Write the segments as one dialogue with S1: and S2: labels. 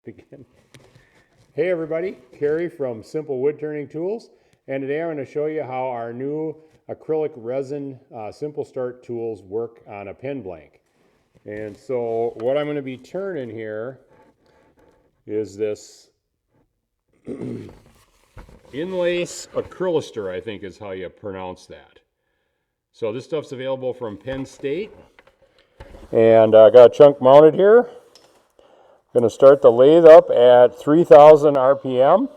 S1: Begin. Hey everybody, Kerry from Simple Woodturning Tools, and today I'm going to show you how our new acrylic resin Simple Start tools work on a pen blank. And so what I'm going to be turning here is this Inlace Acrylester, I think is how you pronounce that. So this stuff's available from Penn State, and I got a chunk mounted here. Going to start the lathe up at 3,000 RPM,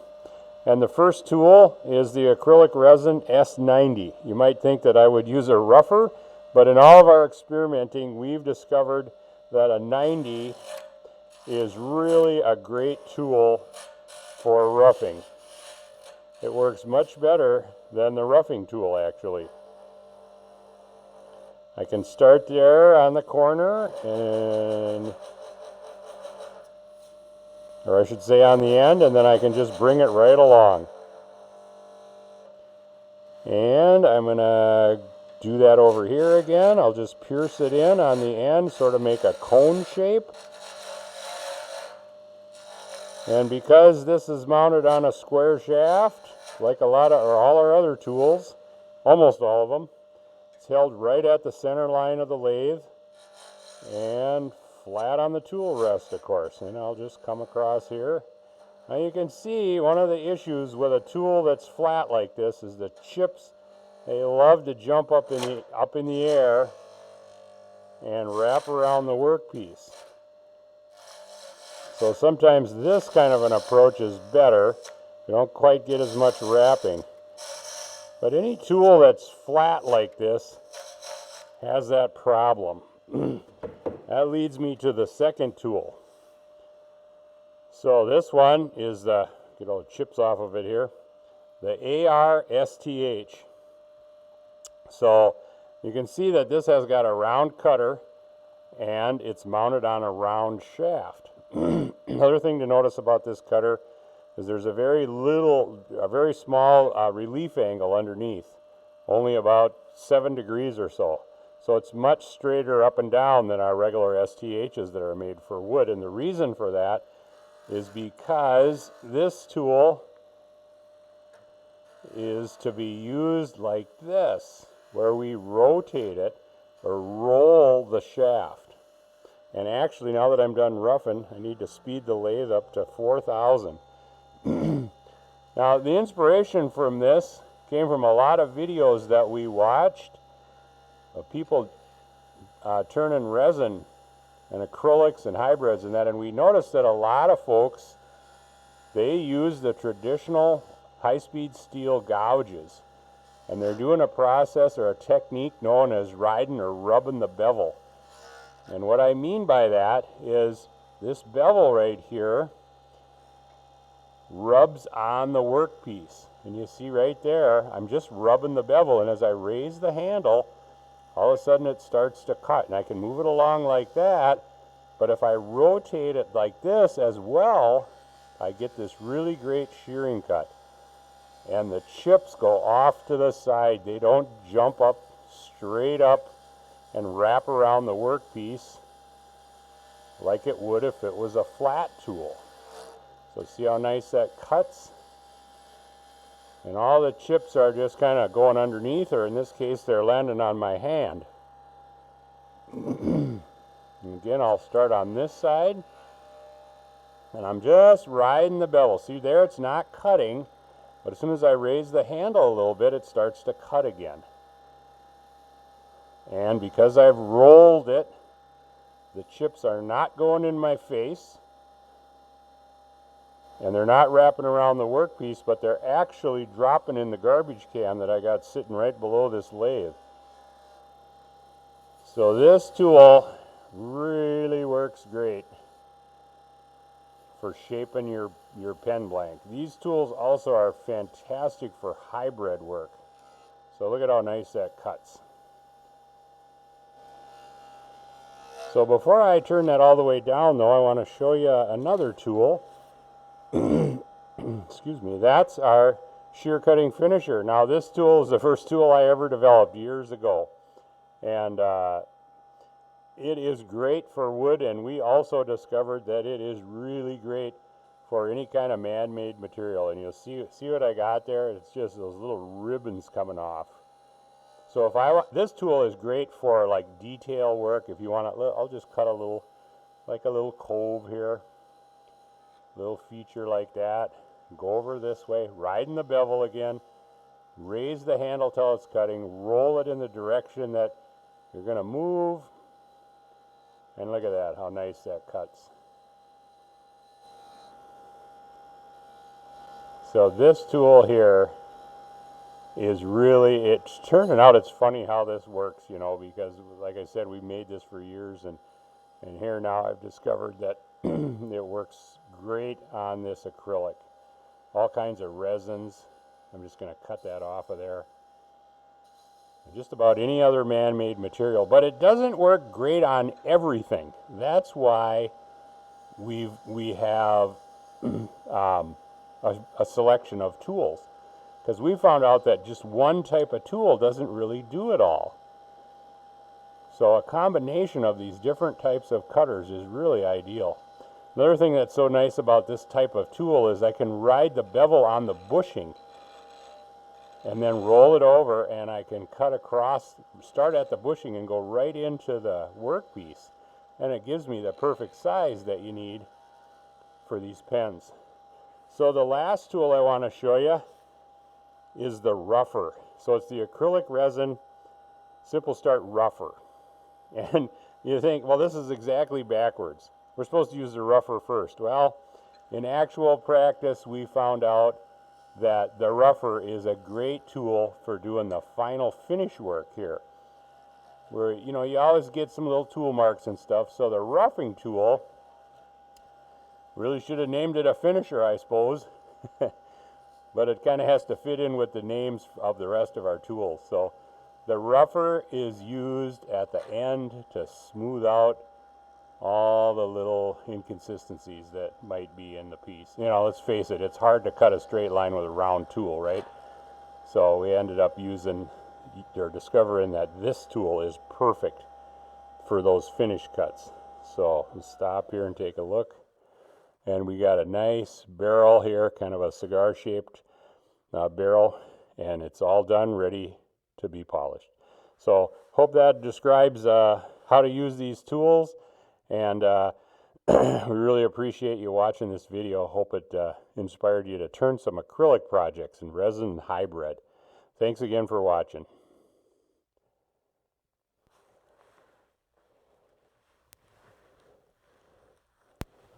S1: and the first tool is the Acrylic Resin S90. You might think that I would use a rougher, but in all of our experimenting, we've discovered that a 90 is really a great tool for roughing. It works much better than the roughing tool, actually. I can start there on the corner or I should say on the end, and then I can just bring it right along. And I'm going to do that over here again. I'll just pierce it in on the end, sort of make a cone shape. And because this is mounted on a square shaft, like all our other tools, almost all of them, it's held right at the center line of the lathe and flat on the tool rest, of course. And I'll just come across here. Now you can see one of the issues with a tool that's flat like this is the chips, they love to jump up in the air and wrap around the workpiece. So sometimes this kind of an approach is better. You don't quite get as much wrapping. But any tool that's flat like this has that problem. That leads me to the second tool. So this one is get all the chips off of it here, the ARSTH. So you can see that this has got a round cutter and it's mounted on a round shaft. Another thing to notice about this cutter is there's a very small relief angle underneath, only about 7 degrees or so. So it's much straighter up and down than our regular STHs that are made for wood. And the reason for that is because this tool is to be used like this, where we rotate it or roll the shaft. And actually, now that I'm done roughing, I need to speed the lathe up to 4,000. Now, the inspiration from this came from a lot of videos that we watched of people turning resin and acrylics and hybrids and that, and we noticed that a lot of folks, they use the traditional high-speed steel gouges, and they're doing a process or a technique known as riding or rubbing the bevel. And what I mean by that is this bevel right here rubs on the workpiece, and you see right there, I'm just rubbing the bevel, and as I raise the handle, all of a sudden it starts to cut, and I can move it along like that, but if I rotate it like this as well, I get this really great shearing cut. And the chips go off to the side. They don't jump up straight up and wrap around the workpiece like it would if it was a flat tool. So see how nice that cuts? And all the chips are just kind of going underneath, or in this case, they're landing on my hand. And again, I'll start on this side, and I'm just riding the bevel. See there, it's not cutting, but as soon as I raise the handle a little bit, it starts to cut again. And because I've rolled it, the chips are not going in my face, and they're not wrapping around the workpiece, but they're actually dropping in the garbage can that I got sitting right below this lathe. So this tool really works great for shaping your pen blank. These tools also are fantastic for hybrid work. So look at how nice that cuts. So before I turn that all the way down though, I want to show you another tool. Excuse me, that's our shear cutting finisher. Now this tool is the first tool I ever developed years ago. And it is great for wood, and we also discovered that it is really great for any kind of man-made material. And you'll see what I got there. It's just those little ribbons coming off. So if I want, this tool is great for like detail work. If you want to, I'll just cut a little, like a little cove here, little feature like that. Go over this way, riding the bevel again, raise the handle till it's cutting, roll it in the direction that you're going to move, and look at that, how nice that cuts. So this tool here is really, it's turning out, it's funny how this works, you know, because like I said, we made this for years, and here now I've discovered that it works great on this acrylic. All kinds of resins. I'm just going to cut that off of there. Just about any other man-made material, but it doesn't work great on everything. That's why we have a selection of tools, because we found out that just one type of tool doesn't really do it all. So a combination of these different types of cutters is really ideal. Another thing that's so nice about this type of tool is I can ride the bevel on the bushing and then roll it over, and I can cut across, start at the bushing and go right into the workpiece, and it gives me the perfect size that you need for these pens. So the last tool I want to show you is the rougher. So it's the Acrylic Resin Simple Start rougher. And you think, well, this is exactly backwards. We're supposed to use the rougher first. Well, in actual practice, we found out that the rougher is a great tool for doing the final finish work here, where, you know, you always get some little tool marks and stuff. So the roughing tool, really should have named it a finisher, I suppose, but it kind of has to fit in with the names of the rest of our tools. So the rougher is used at the end to smooth out all the little inconsistencies that might be in the piece. You know, let's face it, it's hard to cut a straight line with a round tool, right? So we ended up using, or discovering that this tool is perfect for those finish cuts. So let's stop here and take a look. And we got a nice barrel here, kind of a cigar-shaped barrel, and it's all done, ready to be polished. So hope that describes how to use these tools. And we really appreciate you watching this video. Hope it inspired you to turn some acrylic projects in resin hybrid. Thanks again for watching.